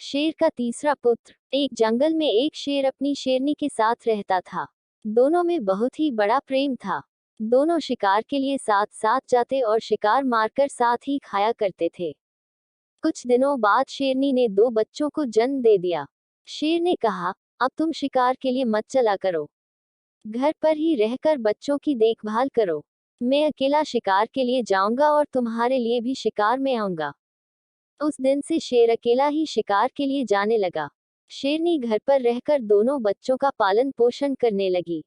शेर का तीसरा पुत्र। एक जंगल में एक शेर अपनी शेरनी के साथ रहता था। दोनों में बहुत ही बड़ा प्रेम था। दोनों शिकार के लिए साथ साथ जाते और शिकार मारकर साथ ही खाया करते थे। कुछ दिनों बाद शेरनी ने 2 बच्चों को जन्म दे दिया। शेर ने कहा, अब तुम शिकार के लिए मत चला करो, घर पर ही रहकर बच्चों की देखभाल करो। मैं अकेला शिकार के लिए जाऊंगा और तुम्हारे लिए भी शिकार में आऊंगा। उस दिन से शेर अकेला ही शिकार के लिए जाने लगा। शेरनी घर पर रहकर दोनों बच्चों का पालन पोषण करने लगी।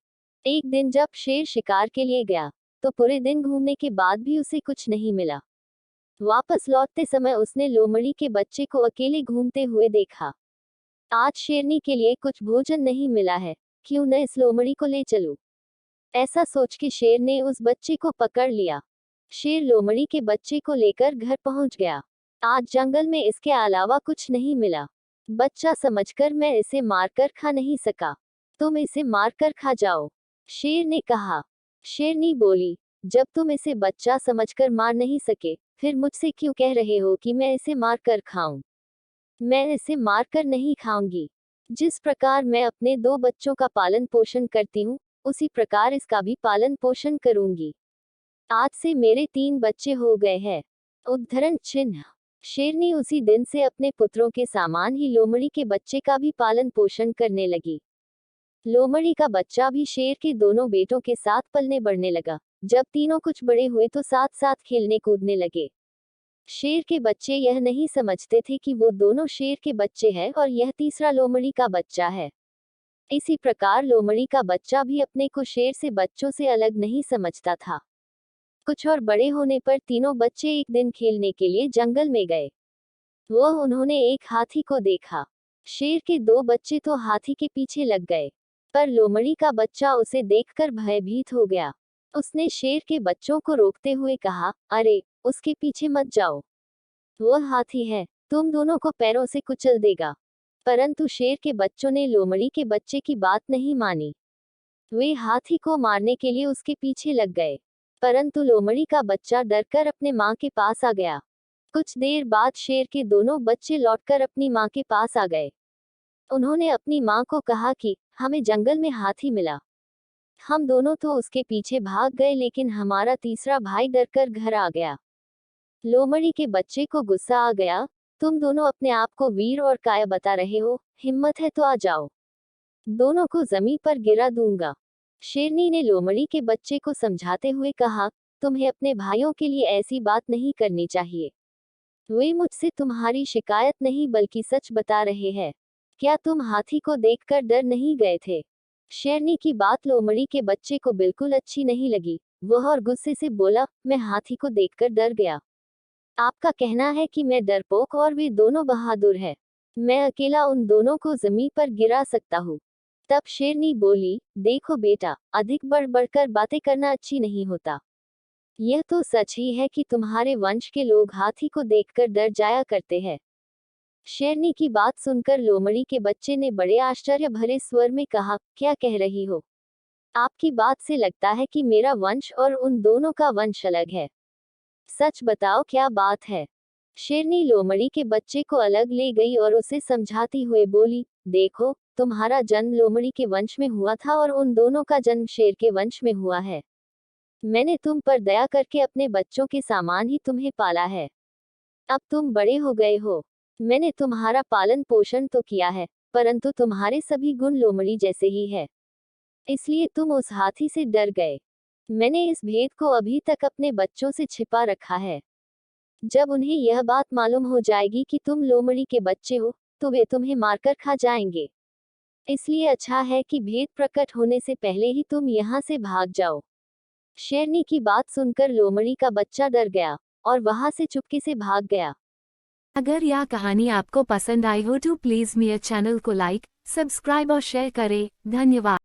एक दिन जब शेर शिकार के लिए गया, तो पूरे दिन घूमने के बाद भी उसे कुछ नहीं मिला। वापस लौटते समय उसने लोमड़ी के बच्चे को अकेले घूमते हुए देखा। आज शेरनी के लिए कुछ भोजन नहीं मिला है, क्यों न इस लोमड़ी को ले चलूं? ऐसा सोच के शेर ने उस बच्चे को पकड़ लिया। शेर लोमड़ी के बच्चे को लेकर घर पहुंच गया। आज जंगल में इसके अलावा कुछ नहीं मिला। बच्चा समझकर मैं इसे मारकर खा नहीं सका, तुम इसे मारकर खा जाओ, शेर ने कहा। शेरनी बोली, जब तुम इसे बच्चा समझकर मार नहीं सके, फिर मुझसे क्यों कह रहे हो कि मैं इसे मारकर खाऊं? मैं इसे मारकर नहीं खाऊंगी। जिस प्रकार मैं अपने 2 बच्चों का पालन पोषण करती हूँ, उसी प्रकार इसका भी पालन पोषण करूंगी। आज से मेरे 3 बच्चे हो गए हैं। उद्धरण चिन्ह। शेरनी उसी दिन से अपने पुत्रों के समान ही लोमड़ी के बच्चे का भी पालन पोषण करने लगी। लोमड़ी का बच्चा भी शेर के दोनों बेटों के साथ पलने बढ़ने लगा। जब तीनों कुछ बड़े हुए तो साथ साथ खेलने कूदने लगे। शेर के बच्चे यह नहीं समझते थे कि वो दोनों शेर के बच्चे हैं और यह तीसरा लोमड़ी का बच्चा है। इसी प्रकार लोमड़ी का बच्चा भी अपने को शेर से बच्चों से अलग नहीं समझता था। कुछ और बड़े होने पर तीनों बच्चे एक दिन खेलने के लिए जंगल में गए। उन्होंने एक हाथी को देखा। शेर के 2 बच्चे तो हाथी के पीछे लग गए, पर लोमड़ी का बच्चा उसे देखकर भयभीत हो गया। उसने शेर के बच्चों को रोकते हुए कहा, अरे, उसके पीछे मत जाओ, वो हाथी है, तुम दोनों को पैरों से कुचल देगा। परंतु शेर के बच्चों ने लोमड़ी के बच्चे की बात नहीं मानी। वे हाथी को मारने के लिए उसके पीछे लग गए, परंतु लोमड़ी का बच्चा डरकर अपने माँ के पास आ गया। कुछ देर बाद शेर के दोनों बच्चे लौटकर अपनी माँ के पास आ गए। उन्होंने अपनी माँ को कहा कि हमें जंगल में हाथी मिला। हम दोनों तो उसके पीछे भाग गए, लेकिन हमारा तीसरा भाई डरकर घर आ गया। लोमड़ी के बच्चे को गुस्सा आ गया, तुम दोनों अपने आप को वीर और काया बता रहे हो, हिम्मत है तो आ जाओ, दोनों को जमीन पर गिरा दूंगा। शेरनी ने लोमड़ी के बच्चे को समझाते हुए कहा, तुम्हें अपने भाइयों के लिए ऐसी बात नहीं करनी चाहिए। वे मुझसे तुम्हारी शिकायत नहीं बल्कि सच बता रहे हैं। क्या तुम हाथी को देखकर डर नहीं गए थे? शेरनी की बात लोमड़ी के बच्चे को बिल्कुल अच्छी नहीं लगी। वह और गुस्से से बोला, मैं हाथी को देखकर डर गया। आपका कहना है कि मैं डरपोक और वे दोनों बहादुर हैं। मैं अकेला उन दोनों को जमीन पर गिरा सकता हूँ। तब शेरनी बोली, देखो बेटा, अधिक बढ़ बढ़कर बातें करना अच्छी नहीं होता। यह तो सच ही है कि तुम्हारे वंश के लोग हाथी को देखकर डर जाया करते हैं। शेरनी की बात सुनकर लोमड़ी के बच्चे ने बड़े आश्चर्य भरे स्वर में कहा, क्या कह रही हो? आपकी बात से लगता है कि मेरा वंश और उन दोनों का वंश अलग है। सच बताओ, क्या बात है? शेरनी लोमड़ी के बच्चे को अलग ले गई और उसे समझाती हुए बोली, देखो, तुम्हारा जन्म लोमड़ी के वंश में हुआ था और उन दोनों का जन्म शेर के वंश में हुआ है। मैंने तुम पर दया करके अपने बच्चों के समान ही तुम्हें पाला है। अब तुम बड़े हो गए हो। मैंने तुम्हारा पालन पोषण तो किया है, परंतु तुम्हारे सभी गुण लोमड़ी जैसे ही है, इसलिए तुम उस हाथी से डर गए। मैंने इस भेद को अभी तक अपने बच्चों से छिपा रखा है। जब उन्हें यह बात मालूम हो जाएगी कि तुम लोमड़ी के बच्चे हो, तो वे तुम्हें मारकर खा जाएंगे। इसलिए अच्छा है कि भेद प्रकट होने से पहले ही तुम यहाँ से भाग जाओ। शेरनी की बात सुनकर लोमड़ी का बच्चा डर गया और वहां से चुपके से भाग गया। अगर यह कहानी आपको पसंद आई हो तो प्लीज़ मेरे चैनल को लाइक, सब्सक्राइब और शेयर करें। धन्यवाद।